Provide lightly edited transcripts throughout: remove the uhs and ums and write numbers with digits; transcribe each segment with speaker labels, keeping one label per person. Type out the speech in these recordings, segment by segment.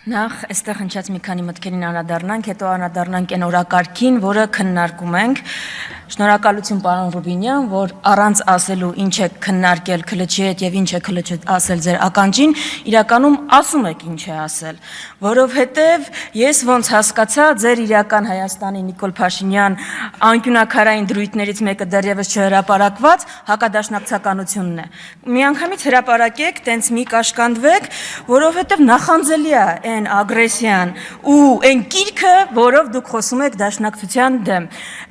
Speaker 1: Նախ այստեղ հնչած մի քանի մտքերին անդրադառնանք, հետո անդրադառնանք այն օրակարգին, որը քննարկում ենք։ Շնորհակալություն պարոն Ռուբինյան, որ առանց ասելու ինչ է քննարկել Քլչի հետ եւ ինչ է Քլչը ասել ձեր ականջին, իրականում ասում եք ինչ է ասել, որովհետեւ ես ոնց հասկացա ձեր իրական Հայաստանի Նիկոլ Փաշինյան անկյունակարային դրույթներից մեկը դեռևս չհրապարակված հակադաշնակցականությունն է։ Միանգամից հրապարակեք, տենց մի կաշկանդվեք, որովհետեւ նախանձելի է այն ագրեսիան ու այն կիրքը, որով դուք խոսում եք դաշնակցության դեմ։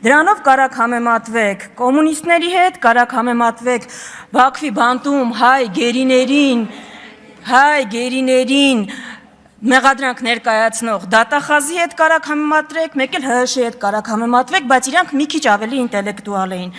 Speaker 1: Դրանով կարակ համեմատվեք կոմունիստների հետ, կարակ համեմատվեք Բաքվի բանտում հայ գերիներին մեղադրանք ներկայացնող դատախազի հետ կարակ համեմատրեք, մեկ էլ ՀՀՇ-ի հետ կարակ համեմատվեք, բայց իրանք մի քիչ ավելի ինտելեկտուալ էին։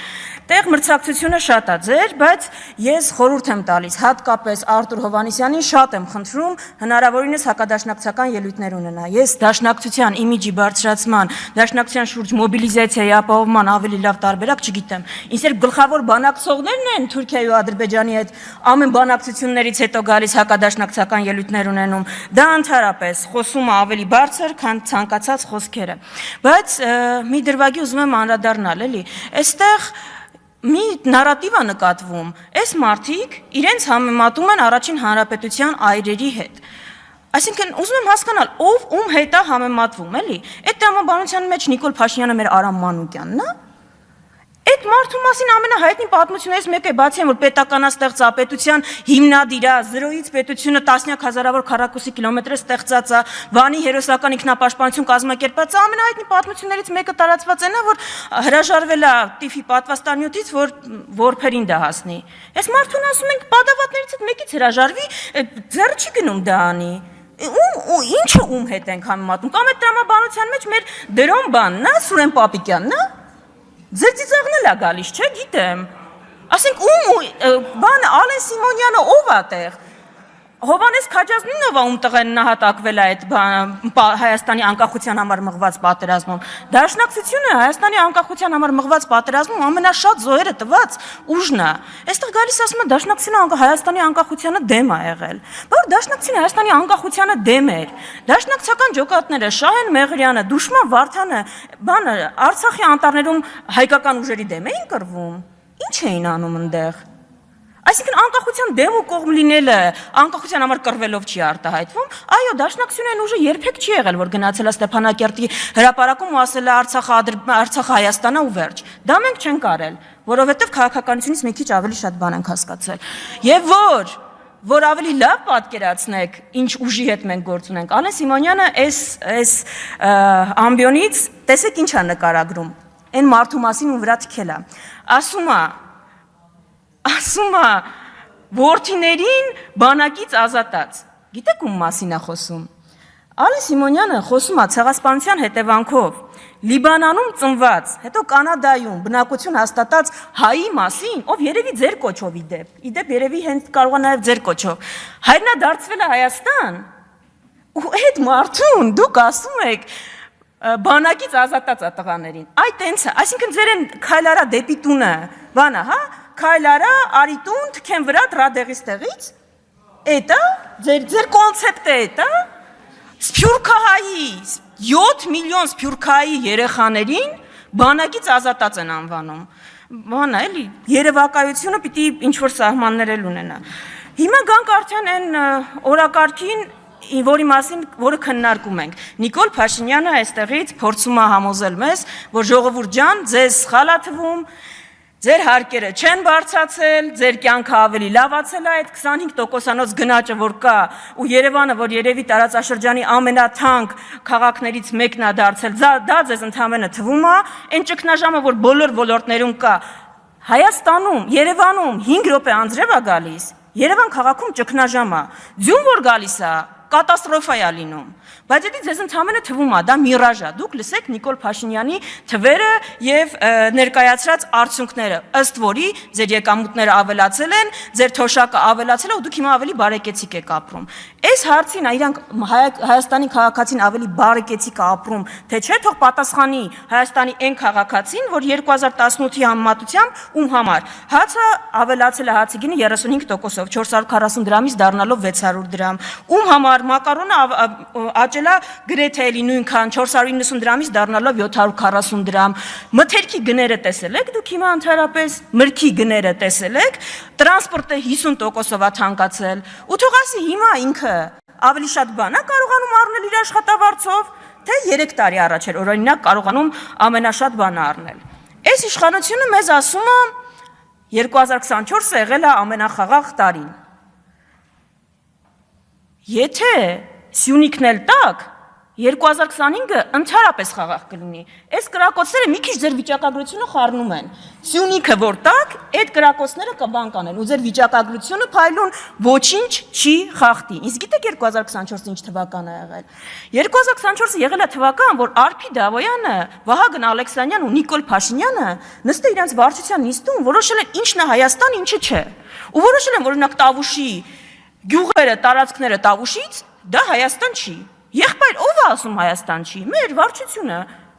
Speaker 1: Տեղ մրցակցությունը շատ է ձեր, բայց ես խորհուրդ եմ տալիս, հատկապես Արտուր Հովհաննիսյանին շատ եմ խնդրում հնարավորինս հակադաշնակցական ելույթներ ունենա։ Ես դաշնակցության իմիջի բարձրացման, դաշնակցության շուրջ մոբիլիզացիայի ապահովման ավելի լավ տարբերակ չգիտեմ։ Ինձ գլխավոր բանակցողներն են Թուրքիայի ու Ադրբեջանի հետ ամեն բանակցություններից հետո գալիս հակադաշնակցական ելույթներ ունենում։ Դա ընդհանրապես խոսումը ավելի բարձր, քան ցանկացած խոսքերը։ Բայց մի դրվագի ուզում եմ անդրադառնալ, էլի։ Այստեղ մի նարատիվ է նկատվում, այս մարդիկ իրենց համեմատում են առաջին հանրապետության այրերի հետ։ Այսինքն ուզում եմ հասկանալ, ով ում հետ է համեմատվում, էլի։ Այդ տրամաբանության մեջ Նիկոլ Փաշինյանը մեր Արամ Մանուկյանն է։ Այդ մարդու մասին ամենահայտնի պատմություններից մեկը բացի այն, որ պետականաստեղծապետության հիմնադիր է, 0-ից պետությունը տասնյակ հազարավոր քառակուսի կիլոմետր ստեղծած է, Վանի հերոսական ինքնապաշտպանություն կազմակերպած է, ամենահայտնի պատմություններից մեկը տարածված այն է, որ հրաժարվել է տիֆի պատվաստանյութից, որ որբերին դա հասնի։ Այս մարդուն ասում ենք պատավատներից հետ մեկից հրաժարվի, ձեռը չի գնում դա անի։ Ինչը ում հետ ենք համեմատում, կամ այդ տրամաբանության մեջ մեր դրոն բանն է, Սուրեն Պապիկյանն է։ Ձեր ծիծաղն էլ է գալիս, չէ, գիտեմ։ Ասենք բանը Ալեն Սիմոնյանը ով է տեղ։ Հովանես Քաջազնինով ում տղեն նահատակվել է այդ Հայաստանի անկախության համար մղված պատերազմում։ Դաշնակցությունը Հայաստանի անկախության համար մղված պատերազմում ամենաշատ զոհերը տված ուժն է։ Այստեղ գալիս ասում է դաշնակցությունը Հայաստանի անկախությանը դեմ է եղել։ Բայց դաշնակցությունը Հայաստանի անկախությանը դեմ էր։ Դաշնակցական ջոկատները Շահեն Մեղրյանը, Դուշման Վարդանը, Արցախի անտառներում հայկական ուժերի դեմ էին կռվում։ Ինչ էին անում այնտեղ։ Այսինքն անկախության դեմ ու կողմ լինելը անկախության համար կռվելով չի արտահայտվում, այո, դաշնակցության ուժը երբեք չի եղել, որ գնացել է Ստեփանակերտի հրապարակում ու ասել է Արցախը Հայաստանն է ու վերջ։ Դա մենք չենք արել, որովհետև քաղաքականությունից մի քիչ ավելի շատ բան ենք հասկացել։ Եվ որ ավելի լավ պատկերացնեք, ինչ ուժի հետ մենք գործ ունենք, Ալեն Սիմոնյանը այս ամբիոնից տեսեք ինչ է նկարագրում, այն մարդու մասին ու վրա թքել է։ Ասում է որդիներին բանակից ազատած։ Գիտեք ում մասին է խոսում։ Ալեն Սիմոնյանը խոսում է ցեղասպանության հետևանքով Լիբանանում ծնված, հետո Կանադայում բնակություն հաստատած հայի մասին, ով երևի ձեր կոչով իդեպ երևի հենց կարող է նաև ձեր կոչով։ Հայրն է դարձվել է Հայաստան։ Ու այդ մարդուն դուք ասում եք բանակից ազատած է տղաներին։ Այ տենց է, այսինքն ձեր են քայլարա դեպի տունը, բանա, հա, քայլարա, արի տուն, թքեն վրա դրադեղից տեղից։ Էտա, ձեր կոնցեպտը էտա։ Սփյուռքահայի 7 միլիոն սփյուռքահայի երեխաներին բանակից ազատած են անվանում։ Բանա, էլի, երևակայությունը պիտի ինչ-որ սահմաններ էլ ունենա։ Հիմա գանք արդեն այն օրակարգին, որի մասին, որը քննարկում ենք։ Նիկոլ Փաշինյանը այստեղից փորձում է համոզել մեզ, որ ժողովուրդ ջան, ձեզ սխալ է թվում, ձեր հարկերը չեն բարձրացել, ձեր կյանքը ավելի լավացել է, այդ 25%-անոց գնաճը, որ կա, ու Երևանը, որ երևի տարածաշրջանի ամենաթանկ քաղաքներից մեկն է դարձել, դա ձեզ ընդհանրապես թվում է, այն ճգնաժամը, որ բոլոր ոլորտներում կա, Հայաստանում, Երևանում 5 րոպե անձրև է գալիս, Երևան քաղաքում ճգնաժամ է, ձյուն որ գալիս է, կատաստրոֆա է լինում, բայց դա ձեզ ընդհանրապես թվում է, դա միրաժ է, դուք լսեք Նիկոլ Փաշինյանի թվերը եւ ներկայացրած արդյունքները, ըստ որի ձեր եկամուտները ավելացել են, ձեր թոշակը ավելացել է ու դուք հիմա ավելի բարեկեցիկ եք ապրում։ Այս հարցին իրանք Հայաստանի քաղաքացին ավելի բարեկեցիկ ապրում, թե չէ, թող պատասխանի Հայաստանի այն քաղաքացին, որ 2018-ի համեմատությամբ ում համար հացը ավելացել է հացի գինը 35%-ով, 440 դրամից դառնալով 600 դրամ, ում համար մակարոնը աճել է գրեթե էլի նույնքան 490 դրամից դառնալով 740 դրամ, մթերքի գները տեսել եք դուք հիմա ընդհանրապես, մրգի գները տեսել եք, տրանսպորտը 50%-ով է թանկացել, ու թող ասի հիմա ինքը ավելի շատ բան է կարողանում առնել իր աշխատավարձով, թե 3 տարի առաջ էր օրինակ կարողանում ամենաշատ բանը առնել։ Այս իշխանությունը մեզ ասում է 2024-ը եղել է ամենախաղաղ տարին։ Եթե Սյունիքն էլ տակ, 2025-ը ընդհանրապես խաղաղ կլինի։ Այս կրակոցները մի քիչ ձեր վիճակագրությունը խառնում են։ Սյունիքը որ տակ, այդ կրակոցները կբան կանեն, ու ձեր վիճակագրությունը փայլուն ոչինչ չի խախտի։ Իսկ գիտեք 2024-ը ինչ թվական է եղել։ 2024-ը եղել է թվական, որ Արփի Դավոյանը, Վահագն Ալեքսանյանն ու Նիկոլ Փաշինյանը նստել իրենց վարչության նիստում որոշել են ինչն է Հայաստան, ինչը չէ։ Ու որոշել են, որ օրինակ Տավուշի գյուղերը, տարածքները Տավուշից դա Հայաստան չի։ Եղբայր, ով է ասում Հայաստան չի։ Մեր վարչությունը։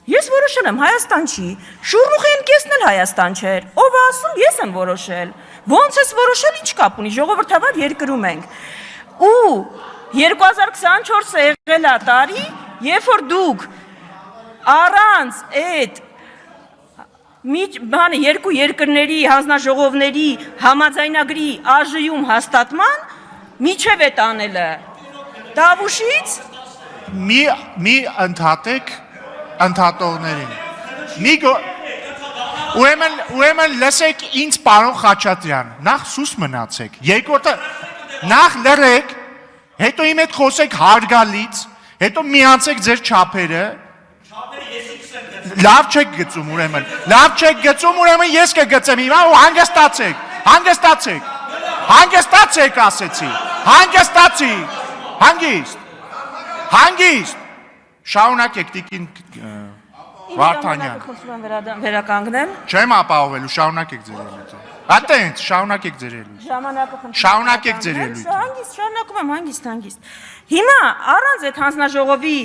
Speaker 1: Ես որոշել եմ Հայաստան չի։ Շուրնուխեն կեսն էլ Հայաստան չէր։ Ով է ասում, ես եմ որոշել։ Ոնց ես որոշել, ինչ կապ ունի, ժողովրդավար երկրում ենք։ Ու 2024-ը եղել է տարի, երբ որ դուք առանց այդ բանը երկու երկրների հանձնաժողովների համաձայնագրի ԱԺ-ում հաստատման միջև է տանելը Տավուշից
Speaker 2: մի ընդհատեք ընդհատողներին ուրեմն լսեք ինձ պարոն Խաչատրյան նախ սուս մնացեք երկրորդը նախ լրեք հետո իմ հետ խոսեք հարգալից հետո միացեք ձեր չափերը լավ չեք գծում ուրեմն ես կգծեմ հիմա ու հանգստացեք ասեցի հանգիստ շարունակեք տիկին Վարդանյան
Speaker 1: վերականգնել
Speaker 2: չեմ ապահովելու շարունակեք ձեր ելույթը Ատենց շարունակեք ձեր ելույթը շարունակեք ձեր ելույթը
Speaker 1: շարունակում եմ հանգիստ հիմա առանց այդ հանձնաժողովի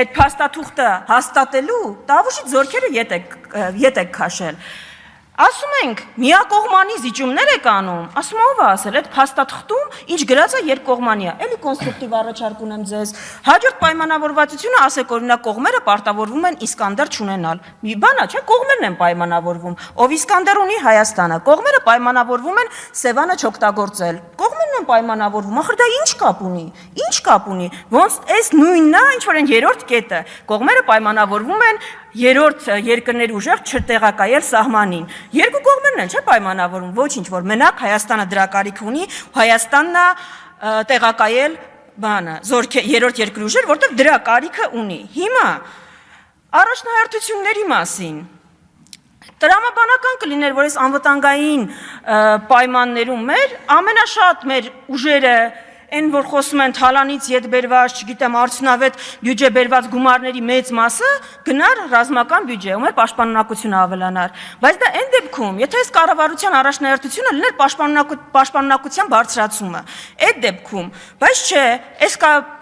Speaker 1: այդ փաստաթուղթը հաստատելու Տավուշի ձորքերը ետ եք քաշել ասում ենք միակողմանի զիջումներ եք անում ասում ով է ասել այդ փաստաթղթում ինչ գրած է երկկողմանիա էլի կոնստրուկտիվ առաջարկ ունեմ ձեզ հաջորդ պայմանավորվածությունը ասեք օրինակ կողմերը պարտավորվում են Իսկանդեր չունենալ մի բան է չէ կողմերն են պայմանավորվում ով Իսկանդեր ունի Հայաստանը կողմերը պայմանավորվում են Սևանը չօգտագործել կողմերն են պայմանավորվում ախր դա ինչ կապ ունի ոնց այս նույնն է ինչ որ այն երրորդ կետը կողմերը պայմանավորվում են երրորդ երկրների ուժեղ չտեղակայել սահմանին երկու կողմերն են չէ պայմանավորվում ոչինչ որ մենակ Հայաստանը դրա կարիք ունի Հայաստանն է տեղակայել բանը երրորդ երկրի ուժեր որտեղ դրա կարիքը ունի հիմա առաջնահերթությունների մասին տրամաբանական կլիներ որ այս անվտանգային պայմաններում մեր ամենաշատ մեր ուժերը Այն որ խոսում են թալանից ետ բերված, չգիտեմ, արդյունավետ բյուջե բերված գումարների մեծ մասը գնար ռազմական բյուջե, ու մեր պաշտպանունակությունը ավելանար։ Բայց դա այն դեպքում, եթե այս կառավարության առաջնահերթությունը լիներ պաշտպանունակության բարձրացումը, այդ դեպքում, բայց չէ, այս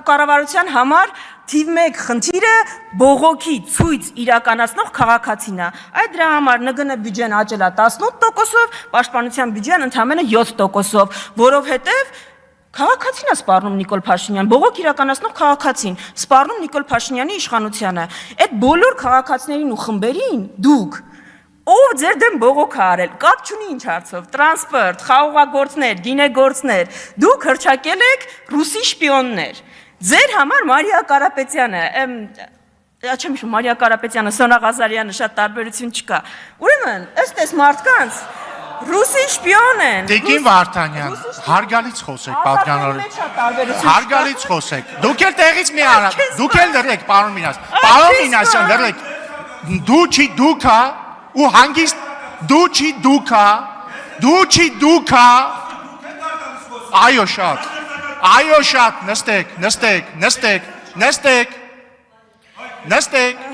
Speaker 1: կառավարության համար թիվ 1 խնդիրը բողոքի ցույց իրականացնող քաղաքացին է։ Այդ դրա համար ՆԳՆ բյուջեն աճել է 18%-ով, պաշտպանության բյուջեն ընդամենը 7%-ով, որովհետև Քաղաքացին է սպառնում Նիկոլ Փաշինյան, բողոք իրականացնող քաղաքացին, սպառնում Նիկոլ Փաշինյանի իշխանությանը։ Այդ բոլոր քաղաքացիներին ու խմբերին դուք ով ձեր դեմ բողոք է արել, կապ չունի ինչ հարցով, տրանսպորտ, խաղողագործներ, գինեգործներ, դուք հրճակել եք ռուսի շպիոններ։ Ձեր համար Մարիա Կարապետյանը, չեմ հիշում, Մարիա Կարապետյանը, Սոնա Ղազարյանը շատ տարբերություն չկա։ Ուրեմն, ըստ այս մարդկանց Ռուսի շպիոն են։
Speaker 2: Տիկին Վարդանյան, հարգալից խոսեք, պատկանորեն։ Հարգալից խոսեք։ Դուք էլ տեղից մի արա, դուք էլ լրեք, պարոն Մինասյան։ Պարոն Մինասյան, լրեք։ Դու չի դուքա ու հանգիստ դու չի դուքա։ Այո շատ, նստեք։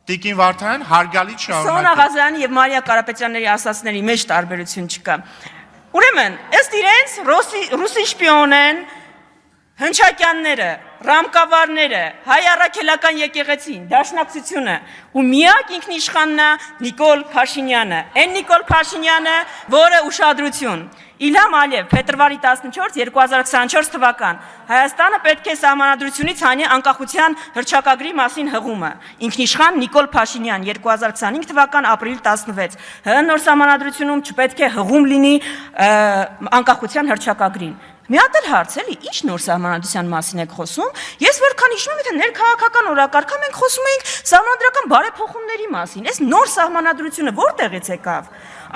Speaker 2: Տիկին Վարդանյան հարգալից շարունակեք։
Speaker 1: Սոնա Ղազարյանի եւ Մարիա Կարապետյանների ասածների մեջ տարբերություն չկա։ Ուրեմն, ըստ իրենց ռուսի շպիոն են, Հնչակյանները, ռամկավարները, հայ առաքելական եկեղեցին, դաշնակցությունը ու միակ ինքնիշխանն է Նիկոլ Փաշինյանը, այն Նիկոլ Փաշինյանը, որը ուշադրություն Իլհամ Ալիև, փետրվարի 14, 2024 թվական Հայաստանը պետք է սահմանադրությունից հանի անկախության հռչակագրի մասին հղումը։ Ինքնիշխան Նիկոլ Փաշինյան 2025 թվական ապրիլ 16 ՀՀ նոր սահմանադրությունում չպետք է հղում լինի անկախության հռչակագրին։ Մի հատ էլ հարց էլի, ի՞նչ նոր սահմանադրության մասին եք խոսում։ Ես որքան հիշում եմ, եթե ներքաղաքական օրակարգը մենք խոսում էինք սահմանադրական բարեփոխումների մասին։ Այս նոր սահմանադրությունը որտեղից եկավ։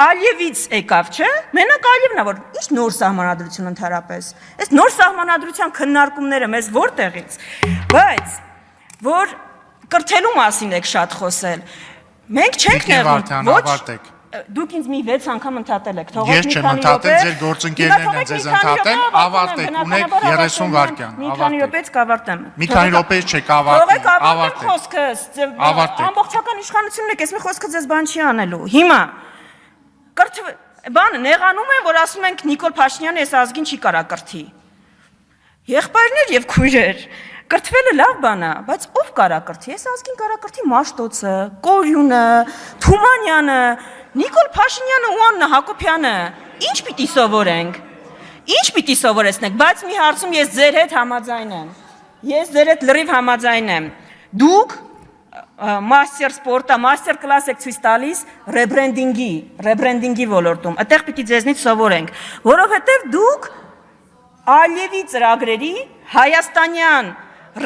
Speaker 1: Ալիևից եկավ, չէ՞։ Մենակ Ալիևն է, որ ի՞նչ նոր սահմանադրություն ընդհանրապես։ Այս նոր սահմանադրության քննարկումները մեզ որտեղից։ Բայց որ կրթելու մասին եք շատ խոսել։ Մենք չենք նեղում, ոչ Դուք ինձ մի 6 անգամ ընդհատել եք, թողեք
Speaker 2: Ես չեմ ընդհատել, ձեր գործընկերներն են ձեզ ընդհատել, ավարտեք, ունեք 30 վայրկյան,
Speaker 1: մի քանի րոպեից կավարտեմ։
Speaker 2: Մի քանի րոպեից չեք ավարտել,
Speaker 1: ավարտեք խոսքս, ամբողջական իշխանությունն եք, ես մի խոսքը ձեզ բան չի անելու։ Հիմա բանը նեղանում են, որ ասում ենք Նիկոլ Փաշինյանը այս ազգին չի կարա կրթի։ Եղբայրներ եւ քույրեր, կրթվելը լավ բան է, բայց ով կարա կրթի։ Այս ազգին կարա կրթի Մաշտոցը, Կորյունը, Թումանյանը, Նիկոլ Փաշինյանը ու Աննա Հակոբյանը։ Ինչ պիտի սովորենք։ Ինչ պիտի սովորեցնենք, բայց մի հարցում ես ձեր հետ համաձայն եմ։ Ես ձեր հետ լրիվ համաձայն եմ։ Դուք մաստեր սպորտա, մաստեր կլաս եք ցույց տալիս ռեբրենդինգի ոլորտում։ Այդտեղ պիտի ձեզնից սովորենք, որովհետև դուք Ալիևի ծրագրերի հայաստանյան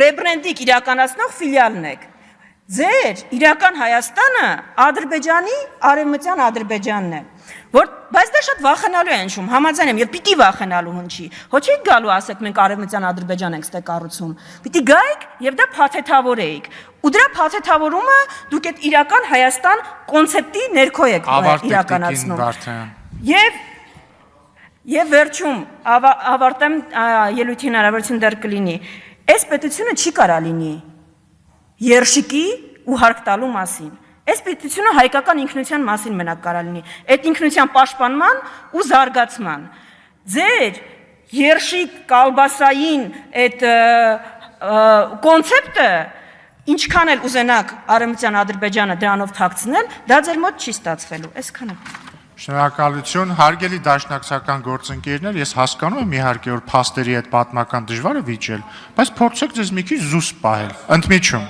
Speaker 1: ռեբրենդինգ իրականացնող ֆիլիալն եք։ Ձեր իրական Հայաստանը Ադրբեջանի արևմտյան Ադրբեջանն է, բայց դա շատ վախենալու է հնչում, համաձայն եմ եւ պիտի վախենալու հնչի։ Հո չի գալու ասեք մենք արևմտյան Ադրբեջան ենք ստե կառուցում։ Պիտի գայիք եւ դա փաթեթավորեիք։ Ու դրա փաթեթավորումը դուք այդ իրական Հայաստան կոնցեպտի ներքո եք իրականացնում։ Եվ վերջում ավարտեմ ելույթի հնարավորություն դեռ կլինի։ Այս պետությունը չի կարա լինի երշիկի ու հարկ տալու մասին։ Այս պետությունը հայկական ինքնության մասին մենակ կարա լինի։ Այդ ինքնության պաշտպանման ու զարգացման։ Ձեր երշիկ կալբասային այդ կոնցեպտը ինչքան էլ ուզենաք արևմտյան Ադրբեջանը դրանով թաքցնել, դա ձեր մոտ չի ստացվելու։ Այսքանը։
Speaker 2: Շնորհակալություն, հարգելի դաշնակցական գործընկերներ, ես հասկանում եմ իհարկե որ փաստերի հետ պատմական դժվար է վիճել, բայց փորձեք ձեզ մի քիչ զուսպ պահել։ Ընդմիջում